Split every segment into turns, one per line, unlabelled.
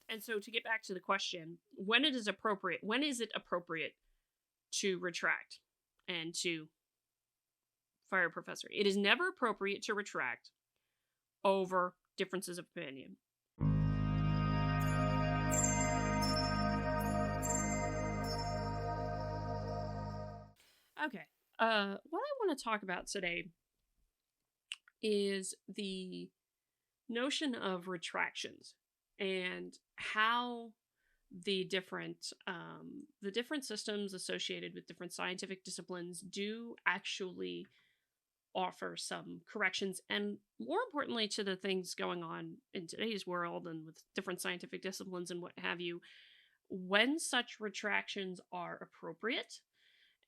And so to get back to the question, when is it appropriate to retract and to fire a professor? It is never appropriate to retract over differences of opinion. Okay. What I want to talk about today is the notion of retractions and how the different systems associated with different scientific disciplines do actually offer some corrections, and more importantly to the things going on in today's world and with different scientific disciplines and what have you, when such retractions are appropriate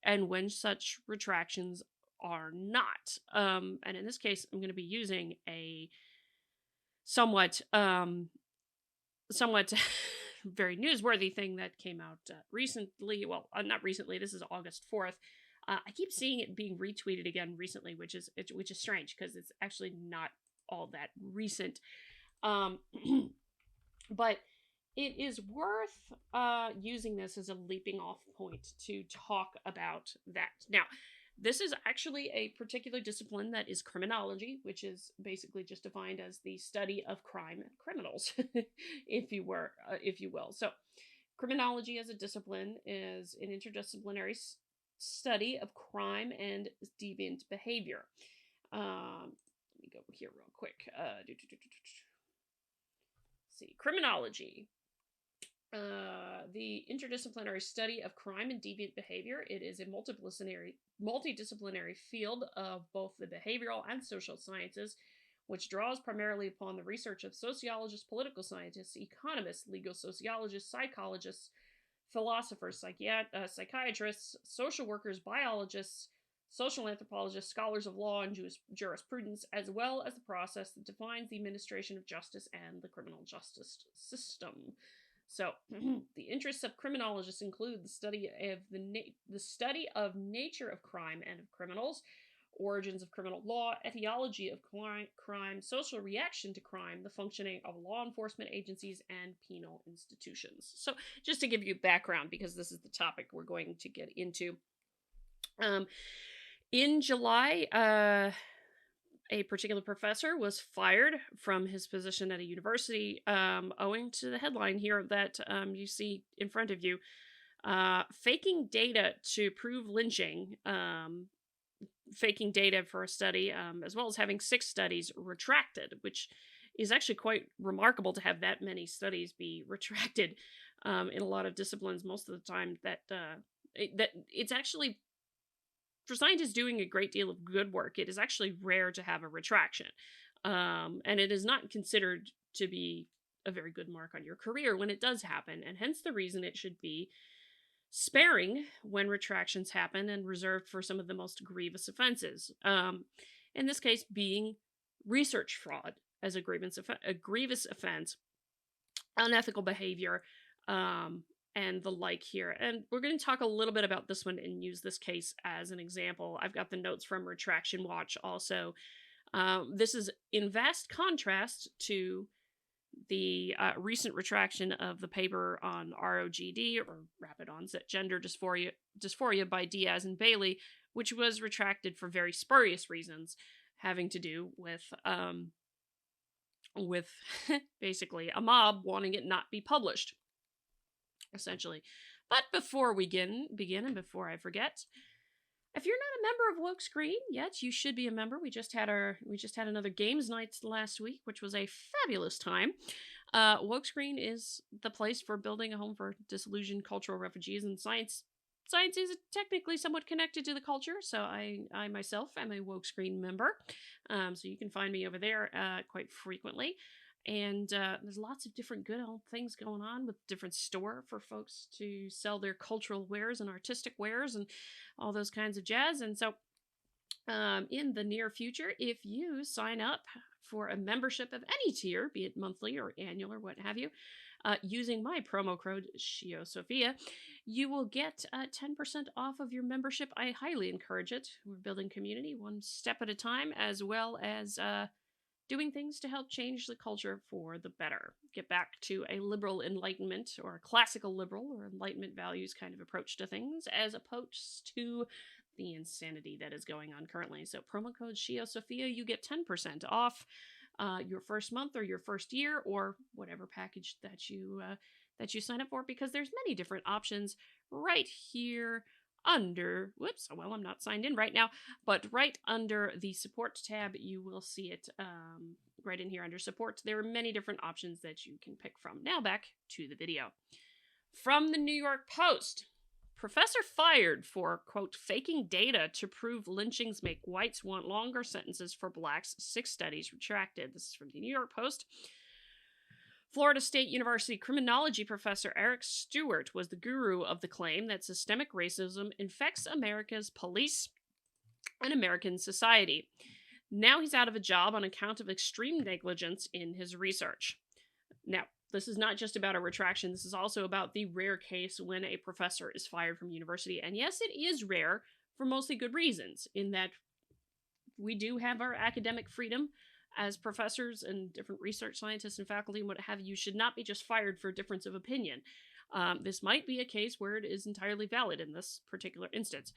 and when such retractions are not. And in this case, I'm going to be using a somewhat somewhat very newsworthy thing that came out recently. Well, not recently. This is August 4th. I keep seeing it being retweeted again recently, which is strange because it's actually not all that recent. Um, but it is worth using this as a leaping off point to talk about that. Now, this is actually a particular discipline that is criminology, which is basically just defined as the study of crime and criminals, if you will. So, criminology as a discipline is an interdisciplinary study of crime and deviant behavior. Let me go here real quick. See, criminology. The interdisciplinary study of crime and deviant behavior. It is a multidisciplinary field of both the behavioral and social sciences, which draws primarily upon the research of sociologists, political scientists, economists, legal sociologists, psychologists, philosophers, psychiatrists, social workers, biologists, social anthropologists, scholars of law and jurisprudence, as well as the process that defines the administration of justice and the criminal justice system. So, the interests of criminologists include the study of the study of nature of crime and of criminals, origins of criminal law, etiology of crime, social reaction to crime, the functioning of law enforcement agencies, and penal institutions. So, just to give you background, because this is the topic we're going to get into. In July, a particular professor was fired from his position at a university, owing to the headline here that you see in front of you. Faking data to prove lynching, faking data for a study, as well as having 6 studies retracted, which is actually quite remarkable to have that many studies be retracted in a lot of disciplines. Most of the time that it's actually, for scientists doing a great deal of good work, it is actually rare to have a retraction. And it is not considered to be a very good mark on your career when it does happen, and hence the reason it should be sparing when retractions happen and reserved for some of the most grievous offenses. In this case, being research fraud as a grievous offense, unethical behavior, and the like here. And we're going to talk a little bit about this one and use this case as an example. I've got the notes from Retraction Watch also. This is in vast contrast to the recent retraction of the paper on ROGD, or Rapid Onset Gender Dysphoria by Diaz and Bailey, which was retracted for very spurious reasons having to do with basically a mob wanting it not be published, essentially. But before we begin, and before I forget, if you're not a member of Wokescreen yet, you should be a member. We just had another games night last week, which was a fabulous time. Wokescreen is the place for building a home for disillusioned cultural refugees, and science is technically somewhat connected to the culture, so I myself am a Wokescreen member. So you can find me over there quite frequently. And there's lots of different good old things going on with different store for folks to sell their cultural wares and artistic wares and all those kinds of jazz. And so in the near future, if you sign up for a membership of any tier, be it monthly or annual or what have you, using my promo code ScioSophia, you will get 10% off of your membership. I highly encourage it. We're building community one step at a time, as well as doing things to help change the culture for the better. Get back to a liberal enlightenment or a classical liberal or enlightenment values kind of approach to things as opposed to the insanity that is going on currently. So promo code ScioSophia, you get 10% off your first month or your first year or whatever package that you sign up for, because there's many different options right here under, whoops, well, I'm not signed in right now, but right under the support tab, you will see it right in here under support. There are many different options that you can pick from. Now back to the video. From the New York Post, professor fired for, quote, faking data to prove lynchings make whites want longer sentences for blacks. 6 studies retracted. This is from the New York Post. Florida State University criminology professor Eric Stewart was the guru of the claim that systemic racism infects America's police and American society. Now he's out of a job on account of extreme negligence in his research. Now, this is not just about a retraction. This is also about the rare case when a professor is fired from university. And yes, it is rare for mostly good reasons, in that we do have our academic freedom as professors and different research scientists and faculty and what have you. Should not be just fired for difference of opinion. This might be a case where it is entirely valid in this particular instance.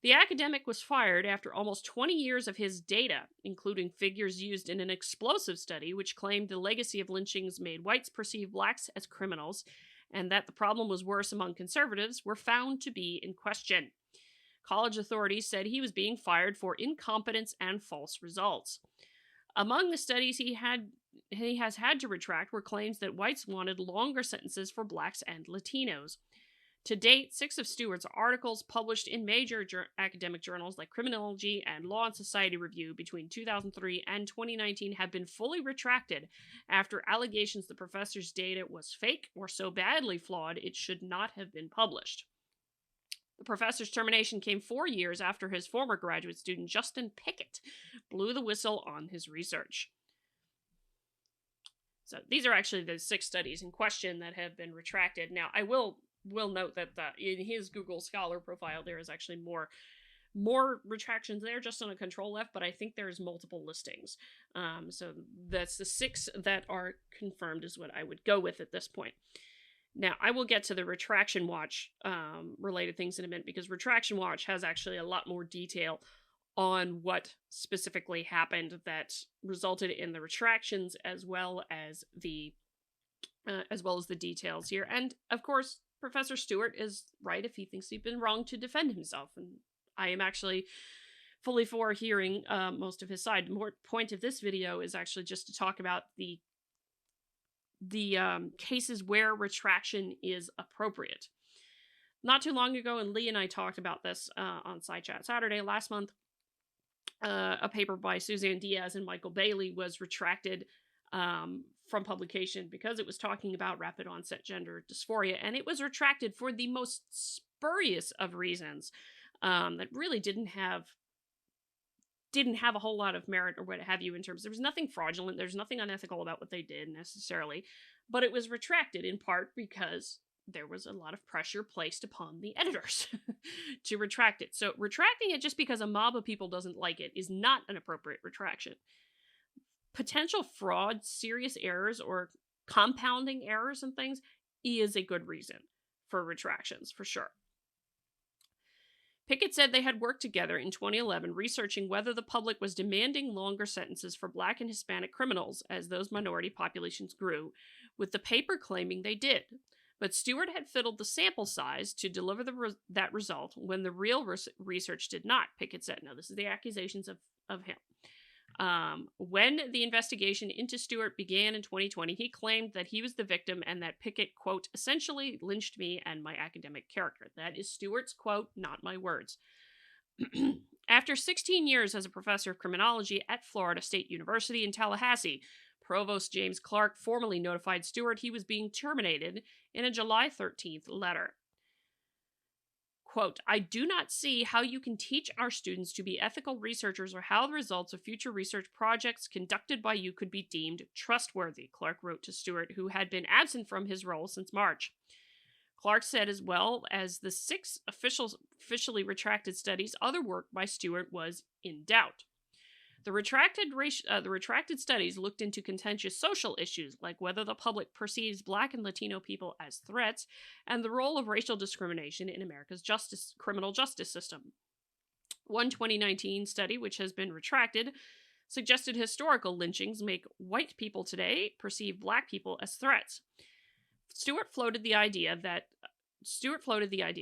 The academic was fired after almost 20 years of his data, including figures used in an explosive study which claimed the legacy of lynchings made whites perceive blacks as criminals, and that the problem was worse among conservatives, were found to be in question. College authorities said he was being fired for incompetence and false results. Among the studies he has had to retract were claims that whites wanted longer sentences for blacks and Latinos. To date, 6 of Stewart's articles published in major academic journals like Criminology and Law and Society Review between 2003 and 2019 have been fully retracted after allegations the professor's data was fake or so badly flawed it should not have been published. The professor's termination came 4 years after his former graduate student, Justin Pickett, blew the whistle on his research. So these are actually the 6 studies in question that have been retracted. Now, I will note that in his Google Scholar profile, there is actually more retractions there just on a control F, but I think there's multiple listings. So that's the 6 that are confirmed is what I would go with at this point. Now, I will get to the Retraction Watch related things in a minute, because Retraction Watch has actually a lot more detail on what specifically happened that resulted in the retractions, as well as the details here. And of course, Professor Stewart is right if he thinks he's been wrong to defend himself, and I am actually fully for hearing most of his side. The more point of this video is actually just to talk about the cases where retraction is appropriate. Not too long ago, and Lee and I talked about this on SciChat Saturday last month, a paper by Suzanne Diaz and Michael Bailey was retracted from publication because it was talking about rapid onset gender dysphoria, and it was retracted for the most spurious of reasons that really didn't have a whole lot of merit or what have you in terms. There was nothing fraudulent, there's nothing unethical about what they did necessarily, but it was retracted in part because there was a lot of pressure placed upon the editors to retract it. So retracting it just because a mob of people doesn't like it is not an appropriate retraction. Potential fraud, serious errors, or compounding errors and things is a good reason for retractions, for sure. Pickett said they had worked together in 2011 researching whether the public was demanding longer sentences for Black and Hispanic criminals as those minority populations grew, with the paper claiming they did. But Stewart had fiddled the sample size to deliver that result when the real research did not, Pickett said. Now, this is the accusations of him. When the investigation into Stewart began in 2020, he claimed that he was the victim and that Pickett, quote, essentially lynched me and my academic character. That is Stewart's quote, not my words. After 16 years as a professor of criminology at Florida State University in Tallahassee, Provost James Clark formally notified Stewart he was being terminated in a July 13th letter. Quote, I do not see how you can teach our students to be ethical researchers or how the results of future research projects conducted by you could be deemed trustworthy, Clark wrote to Stewart, who had been absent from his role since March. Clark said as well as the 6 officially retracted studies, other work by Stewart was in doubt. The retracted studies looked into contentious social issues like whether the public perceives Black and Latino people as threats and the role of racial discrimination in America's criminal justice system. One 2019 study, which has been retracted, suggested historical lynchings make white people today perceive Black people as threats. Stewart floated the idea,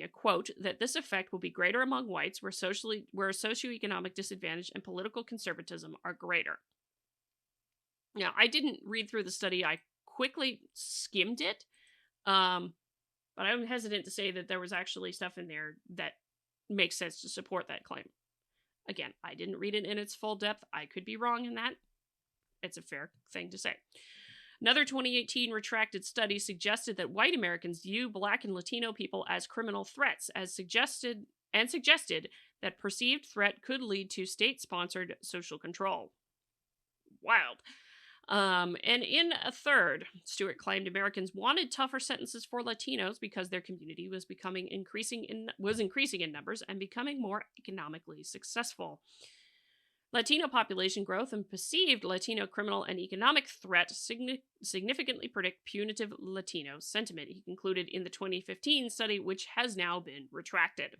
quote, that this effect will be greater among whites where socioeconomic disadvantage and political conservatism are greater. Now, I didn't read through the study. I quickly skimmed it. But I'm hesitant to say that there was actually stuff in there that makes sense to support that claim. Again, I didn't read it in its full depth. I could be wrong in that. It's a fair thing to say. Another 2018 retracted study suggested that white Americans view Black and Latino people as criminal threats, suggested that perceived threat could lead to state-sponsored social control. Wild. And in a third, Stewart claimed Americans wanted tougher sentences for Latinos because their community was increasing in numbers and becoming more economically successful. Latino population growth and perceived Latino criminal and economic threat significantly predict punitive Latino sentiment, he concluded in the 2015 study, which has now been retracted.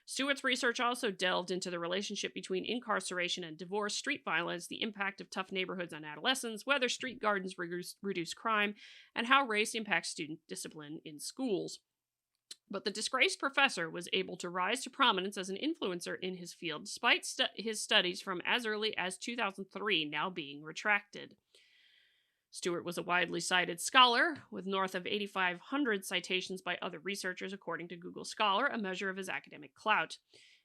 Stewart's research also delved into the relationship between incarceration and divorce, street violence, the impact of tough neighborhoods on adolescents, whether street gardens reduce crime, and how race impacts student discipline in schools. But the disgraced professor was able to rise to prominence as an influencer in his field, despite his studies from as early as 2003 now being retracted. Stewart was a widely cited scholar, with north of 8,500 citations by other researchers, according to Google Scholar, a measure of his academic clout.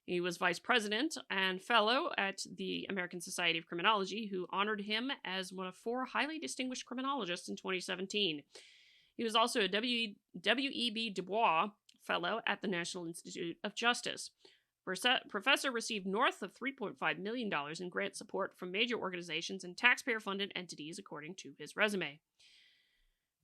He was vice president and fellow at the American Society of Criminology, who honored him as one of 4 highly distinguished criminologists in 2017. He was also a W.E.B. Du Bois Fellow at the National Institute of Justice. Professor received north of $3.5 million in grant support from major organizations and taxpayer-funded entities, according to his resume.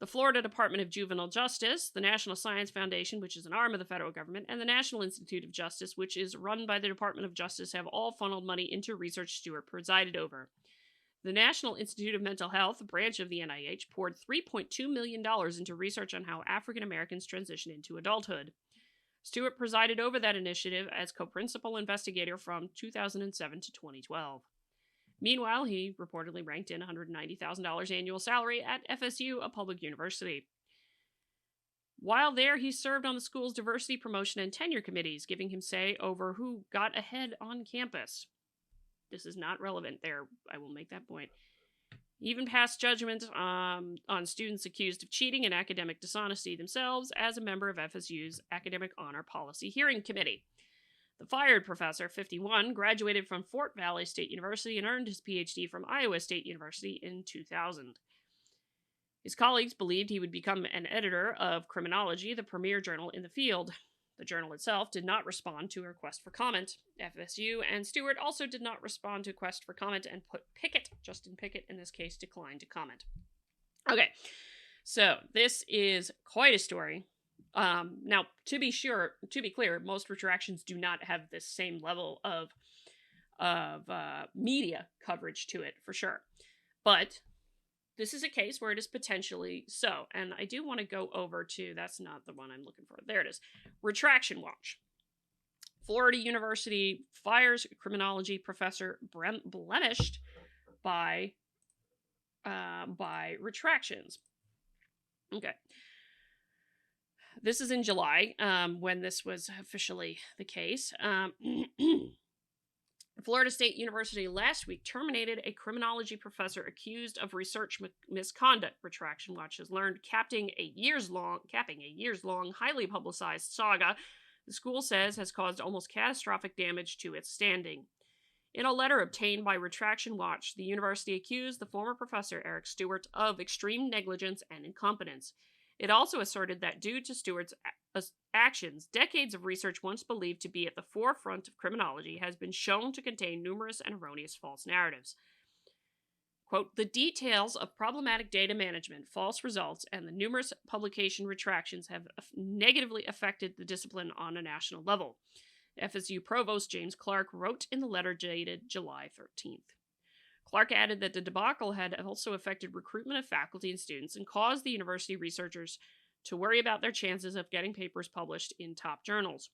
The Florida Department of Juvenile Justice, the National Science Foundation, which is an arm of the federal government, and the National Institute of Justice, which is run by the Department of Justice, have all funneled money into research Stewart presided over. The National Institute of Mental Health, a branch of the NIH, poured $3.2 million into research on how African Americans transition into adulthood. Stewart presided over that initiative as co-principal investigator from 2007 to 2012. Meanwhile, he reportedly ranked in $190,000 annual salary at FSU, a public university. While there, he served on the school's diversity, promotion, and tenure committees, giving him say over who got ahead on campus. This is not relevant there. I will make that point. He even passed judgment on students accused of cheating and academic dishonesty themselves as a member of FSU's Academic Honor Policy Hearing Committee. The fired professor, 51, graduated from Fort Valley State University and earned his PhD from Iowa State University in 2000. His colleagues believed he would become an editor of Criminology, the premier journal in the field. The journal itself did not respond to a request for comment. FSU and Stewart also did not respond to a request for comment, and Justin Pickett in this case, declined to comment. Okay, so this is quite a story. Now, to be clear, most retractions do not have this same level of media coverage to it, for sure. But this is a case where it is potentially so. And I do want to go over to, that's not the one I'm looking for. There it is. Retraction Watch. Florida University fires criminology professor blemished by retractions. Okay. This is in July, when this was officially the case. Florida State University last week terminated a criminology professor accused of research misconduct, Retraction Watch has learned, capping a years-long, highly publicized saga the school says has caused almost catastrophic damage to its standing. In a letter obtained by Retraction Watch, the university accused the former professor, Eric Stewart, of extreme negligence and incompetence. It also asserted that due to Stewart's actions, decades of research once believed to be at the forefront of criminology has been shown to contain numerous and erroneous false narratives. Quote, the details of problematic data management, false results, and the numerous publication retractions have negatively affected the discipline on a national level. FSU Provost James Clark wrote in the letter dated July 13th. Clark added that the debacle had also affected recruitment of faculty and students and caused the university researchers to worry about their chances of getting papers published in top journals.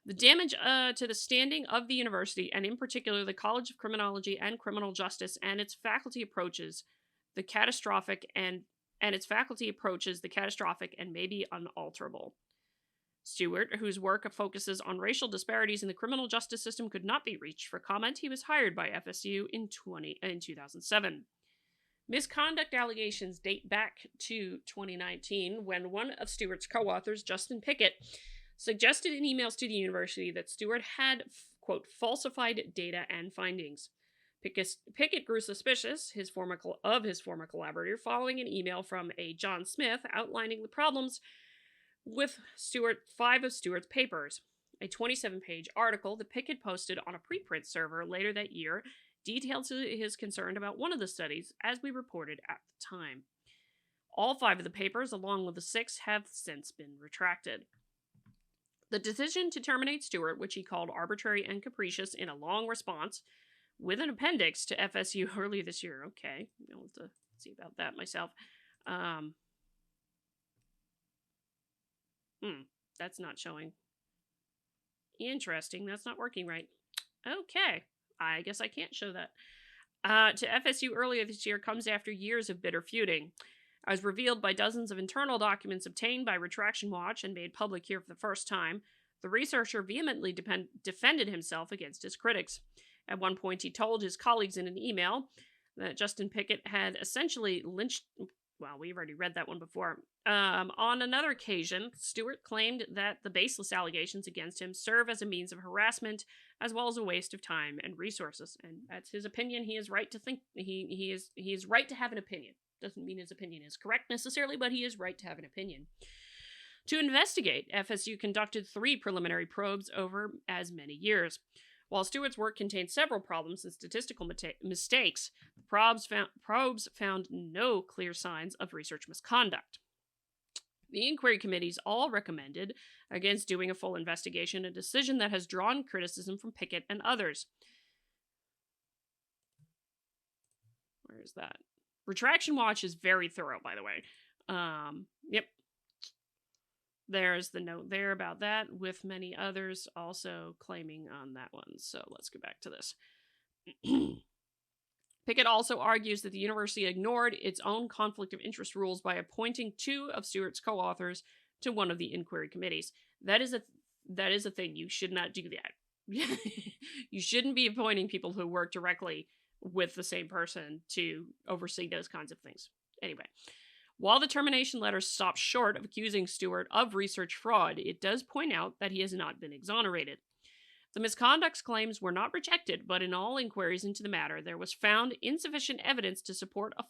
The damage to the standing of the university, and in particular the College of Criminology and Criminal Justice and its faculty approaches the catastrophic and may be unalterable. Stewart, whose work focuses on racial disparities in the criminal justice system, could not be reached for comment. He was hired by FSU in 2007. Misconduct allegations date back to 2019 when one of Stewart's co-authors, Justin Pickett, suggested in emails to the university that Stewart had, quote, falsified data and findings. Pickett grew suspicious of his former collaborator following an email from a John Smith outlining the problems with 5 of Stewart's papers. A 27-page article that Pickett posted on a preprint server later that year detailed his concern about one of the studies, as we reported at the time. All 5 of the papers, along with the 6, have since been retracted. The decision to terminate Stewart, which he called arbitrary and capricious in a long response, with an appendix to FSU earlier this year. Okay, I'll have to see about that myself. That's not showing. Interesting, that's not working right. Okay, I guess I can't show that. To FSU earlier this year comes after years of bitter feuding. As revealed by dozens of internal documents obtained by Retraction Watch and made public here for the first time, the researcher vehemently defended himself against his critics. At one point, he told his colleagues in an email that Justin Pickett had essentially lynched... Well, we've already read that one before. On another occasion, Stewart claimed that the baseless allegations against him serve as a means of harassment, as well as a waste of time and resources. And that's his opinion. He is right to think. He is right to have an opinion. Doesn't mean his opinion is correct necessarily, but he is right to have an opinion. To investigate, FSU conducted 3 preliminary probes over as many years. While Stewart's work contained several problems and statistical mistakes, the probes found no clear signs of research misconduct. The inquiry committees all recommended against doing a full investigation, a decision that has drawn criticism from Pickett and others. Where is that? Retraction Watch is very thorough, by the way. Yep. There's the note there about that, with many others also claiming on that one. So let's go back to this. Pickett also argues that the university ignored its own conflict of interest rules by appointing 2 of Stewart's co-authors to one of the inquiry committees. That is a thing. You should not do that. You shouldn't be appointing people who work directly with the same person to oversee those kinds of things. Anyway, while the termination letter stops short of accusing Stewart of research fraud, it does point out that he has not been exonerated. The misconduct claims were not rejected, but in all inquiries into the matter, there was found to be insufficient evidence to support a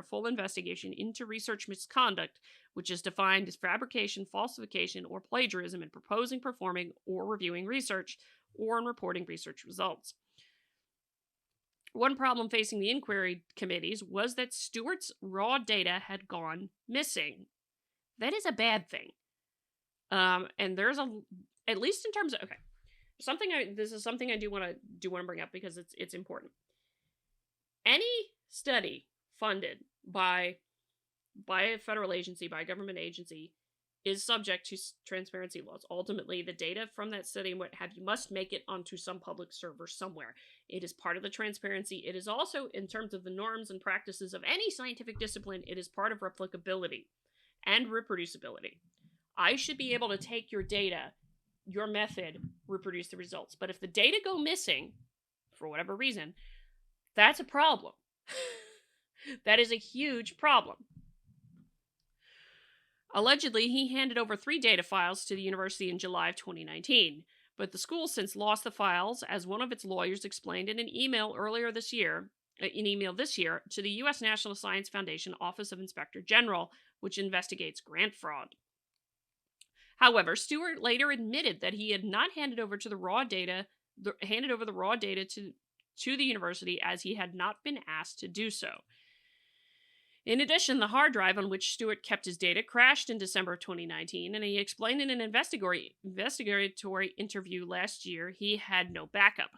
full investigation into research misconduct, which is defined as fabrication, falsification, or plagiarism in proposing, performing, or reviewing research, or in reporting research results. One problem facing the inquiry committees was that Stewart's raw data had gone missing. That is a bad thing. And there's at least in terms of, this is something I do want to bring up because it's important. Any study funded by a federal agency, by a government agency, is subject to transparency laws. Ultimately, the data from that study and what have you must make it onto some public server somewhere. It is part of the transparency. It is also, in terms of the norms and practices of any scientific discipline, it is part of replicability and reproducibility. I should be able to take your data, your method, reproduce the results. But if the data go missing, for whatever reason, that's a problem. That is a huge problem. Allegedly, he handed over 3 data files to the university in July of 2019, but the school since lost the files, as one of its lawyers explained in an email this year to the U.S. National Science Foundation Office of Inspector General, which investigates grant fraud. However, Stewart later admitted that he had not handed over the raw data to the university, as he had not been asked to do so. In addition, the hard drive on which Stewart kept his data crashed in December of 2019, and he explained in an investigatory interview last year he had no backup.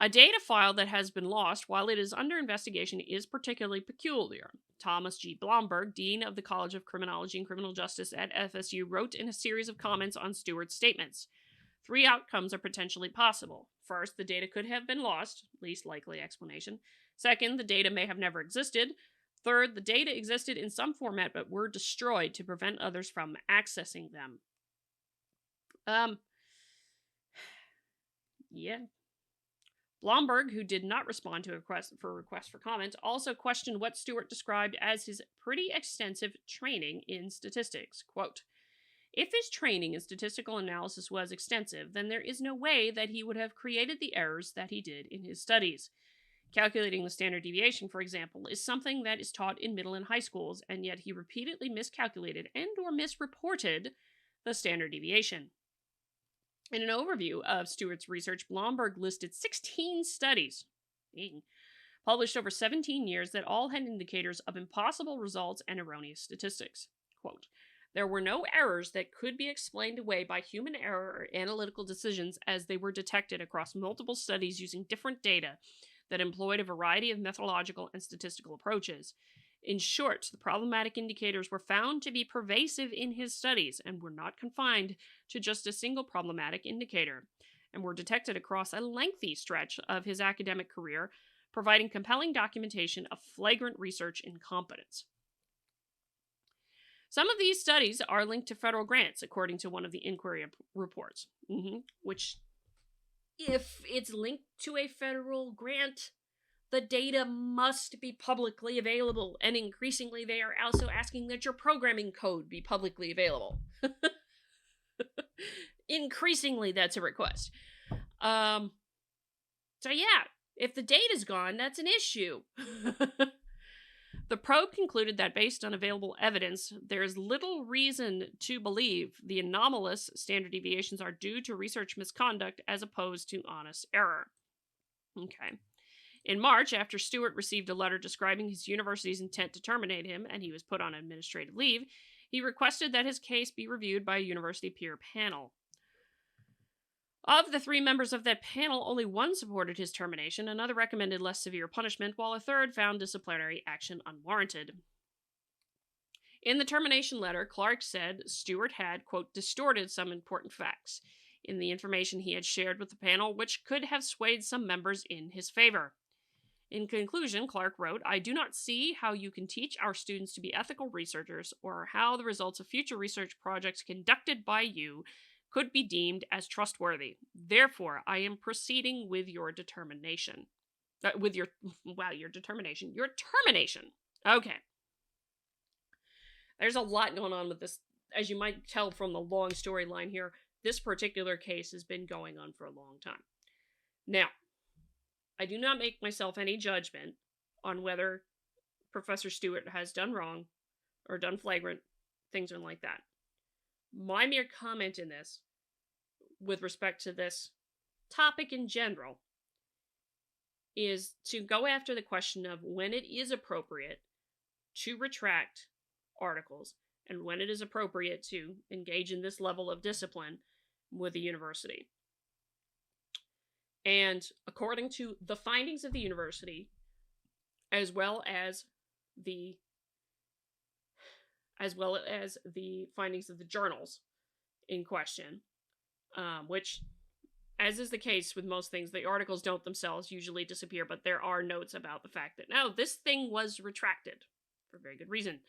A data file that has been lost while it is under investigation is particularly peculiar. Thomas G. Blomberg, Dean of the College of Criminology and Criminal Justice at FSU, wrote in a series of comments on Stewart's statements. 3 outcomes are potentially possible. First, the data could have been lost, least likely explanation. Second, the data may have never existed. Third, the data existed in some format but were destroyed to prevent others from accessing them. Yeah. Blomberg, who did not respond to a request for comment, also questioned what Stewart described as his pretty extensive training in statistics. Quote, if his training in statistical analysis was extensive, then there is no way that he would have created the errors that he did in his studies. Calculating the standard deviation, for example, is something that is taught in middle and high schools, and yet he repeatedly miscalculated and or misreported the standard deviation. In an overview of Stewart's research, Blomberg listed 16 studies published over 17 years that all had indicators of impossible results and erroneous statistics. Quote, there were no errors that could be explained away by human error or analytical decisions, as they were detected across multiple studies using different data that employed a variety of methodological and statistical approaches. In short, the problematic indicators were found to be pervasive in his studies and were not confined to just a single problematic indicator, and were detected across a lengthy stretch of his academic career, providing compelling documentation of flagrant research incompetence. Some of these studies are linked to federal grants, according to one of the inquiry reports, which, if it's linked to a federal grant, the data must be publicly available, and increasingly they are also asking that your programming code be publicly available. Increasingly, that's a request. So yeah, if the data's gone, that's an issue. The probe concluded that based on available evidence, there is little reason to believe the anomalous standard deviations are due to research misconduct as opposed to honest error. Okay. In March, after Stewart received a letter describing his university's intent to terminate him, and he was put on administrative leave, he requested that his case be reviewed by a university peer panel. Of the 3 members of that panel, only one supported his termination, another recommended less severe punishment, while a third found disciplinary action unwarranted. In the termination letter, Clark said Stewart had, quote, distorted some important facts in the information he had shared with the panel, which could have swayed some members in his favor. In conclusion, Clark wrote, I do not see how you can teach our students to be ethical researchers, or how the results of future research projects conducted by you could be deemed as trustworthy. Therefore, I am proceeding with your determination. Your termination. Okay. There's a lot going on with this. As you might tell from the long storyline here, this particular case has been going on for a long time. Now, I do not make myself any judgment on whether Professor Stewart has done wrong or done flagrant things like that. My mere comment in this, with respect to this topic in general, is to go after the question of when it is appropriate to retract articles and when it is appropriate to engage in this level of discipline with the university. And according to the findings of the university, as well as the findings of the journals in question, which, as is the case with most things, the articles don't themselves usually disappear, but there are notes about the fact that, no, this thing was retracted for very good reason.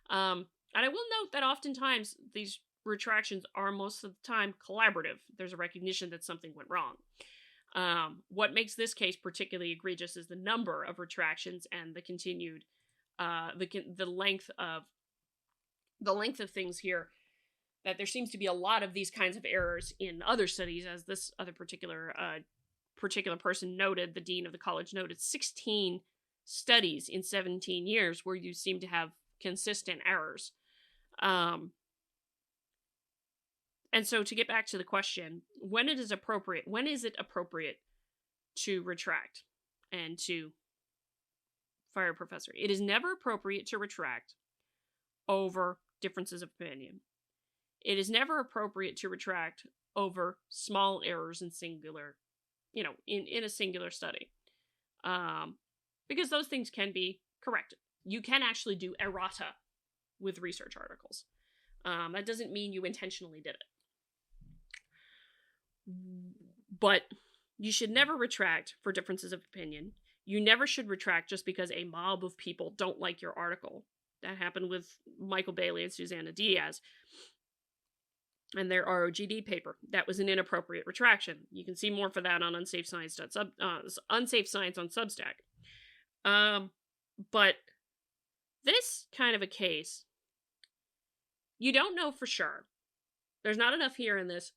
And I will note that oftentimes these retractions are most of the time collaborative. There's a recognition that something went wrong. What makes this case particularly egregious is the number of retractions and the continued, the length of things here. That there seems to be a lot of these kinds of errors in other studies, as this other particular person noted, the dean of the college noted 16 studies in 17 years where you seem to have consistent errors. And so to get back to the question, when is it appropriate to retract and to fire a professor. It is never appropriate to retract over differences of opinion. It is never appropriate to retract over small errors in singular, in a singular study. Because those things can be corrected. You can actually do errata with research articles. That doesn't mean you intentionally did it. But you should never retract for differences of opinion. You never should retract just because a mob of people don't like your article. That happened with Michael Bailey and Susanna Diaz and their ROGD paper. That was an inappropriate retraction. You can see more for that on Unsafe Science on Substack. But this kind of a case, you don't know for sure. There's not enough here in this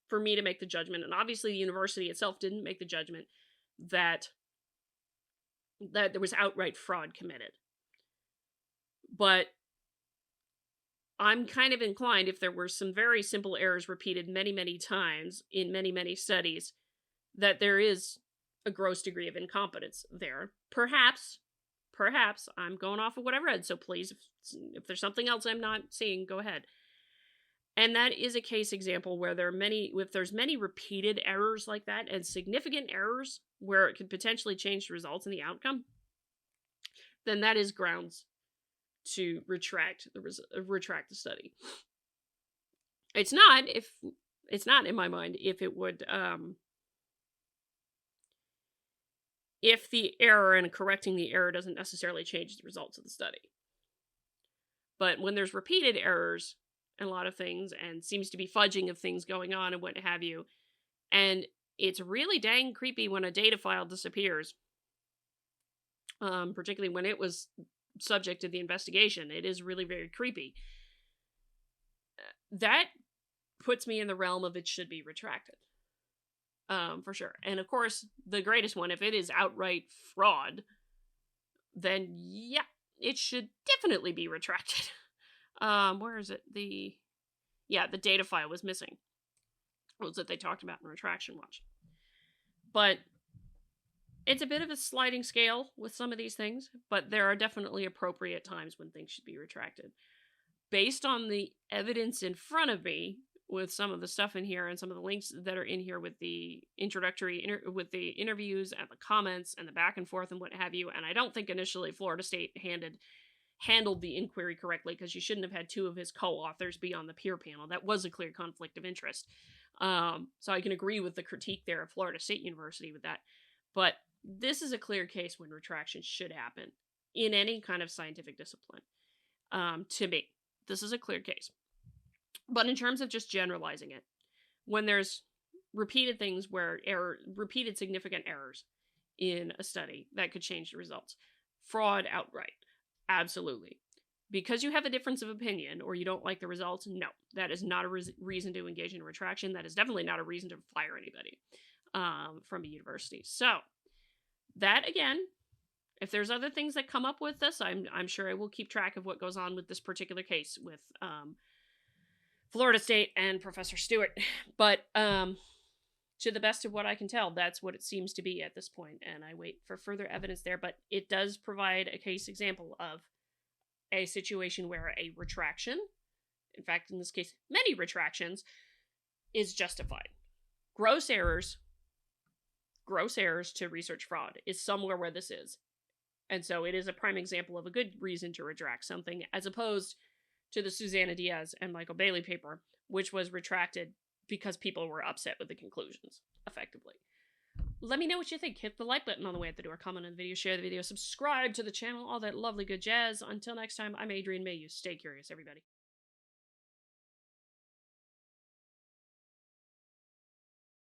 for me to make the judgment, and obviously the university itself didn't make the judgment that there was outright fraud committed. But I'm kind of inclined, if there were some very simple errors repeated many, many times in many, many studies, that there is a gross degree of incompetence there. Perhaps, I'm going off of what I've read, so please, if there's something else I'm not seeing, go ahead. And that is a case example where if there's many repeated errors like that, and significant errors where it could potentially change the results and the outcome, then that is grounds to retract the study. It's not in my mind if it would if the error and correcting the error doesn't necessarily change the results of the study. But when there's repeated errors and a lot of things, and seems to be fudging of things going on and what have you, and it's really dang creepy when a data file disappears, particularly when it was subject to the investigation. It is really very creepy. That puts me in the realm of it should be retracted. For sure. And of course, the greatest one, if it is outright fraud, then yeah, it should definitely be retracted. Where is it? The data file was missing. What was it they talked about in Retraction Watch? But it's a bit of a sliding scale with some of these things, but there are definitely appropriate times when things should be retracted. Based on the evidence in front of me, with some of the stuff in here and some of the links that are in here with the with the interviews and the comments and the back and forth and what have you, and I don't think initially Florida State handled the inquiry correctly, because you shouldn't have had two of his co-authors be on the peer panel. That was a clear conflict of interest. So I can agree with the critique there of Florida State University with that. But this is a clear case when retraction should happen in any kind of scientific discipline. To me, this is a clear case. But in terms of just generalizing it, when there's repeated things where repeated significant errors in a study that could change the results, fraud outright, absolutely. Because you have a difference of opinion or you don't like the results, no, that is not a reason to engage in retraction. That is definitely not a reason to fire anybody from a university. So that, again, if there's other things that come up with this, I'm sure I will keep track of what goes on with this particular case with Florida State and Professor Stewart. But to the best of what I can tell, that's what it seems to be at this point, and I wait for further evidence there. But it does provide a case example of a situation where a retraction, in fact, in this case, many retractions, is justified. Gross errors to research fraud is somewhere where this is. And so it is a prime example of a good reason to retract something, as opposed to the Susanna Diaz and Michael Bailey paper, which was retracted because people were upset with the conclusions, effectively. Let me know what you think. Hit the like button on the way out the door, comment on the video, share the video, subscribe to the channel, all that lovely good jazz. Until next time, I'm Adrian. May you stay curious, everybody.